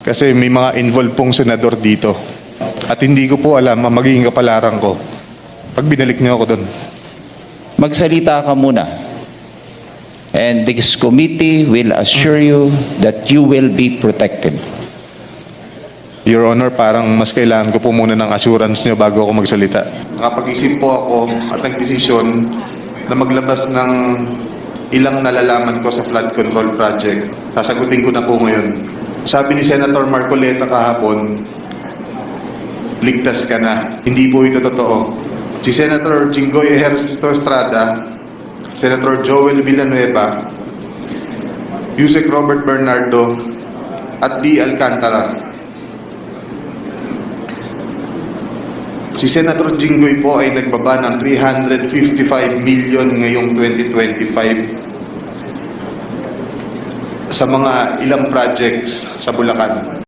Kasi may mga involved pong senador dito. At hindi ko po alam ang magiging kapalaran ko pag binalik niyo ako doon. Magsalita ka muna. And this committee will assure you that you will be protected. Your Honor, parang mas kailangan ko po muna ng assurance niyo bago ako magsalita. Nakapag-isip po ako at nagdesisyon na maglabas ng ilang nalalaman ko sa flood control project. Sasagutin ko na po ngayon. Sabi ni Senator Marcoleta kahapon, ligtas ka na. Hindi po ito totoo. Si Senator Jinggoy Ejercito Estrada, Senator Joel Villanueva, Yusek Robert Bernardo, at D. Alcantara. Si Senator Jinggoy po ay nagbaba ng 355 million ngayong 2025 sa mga ilang projects sa Bulacan.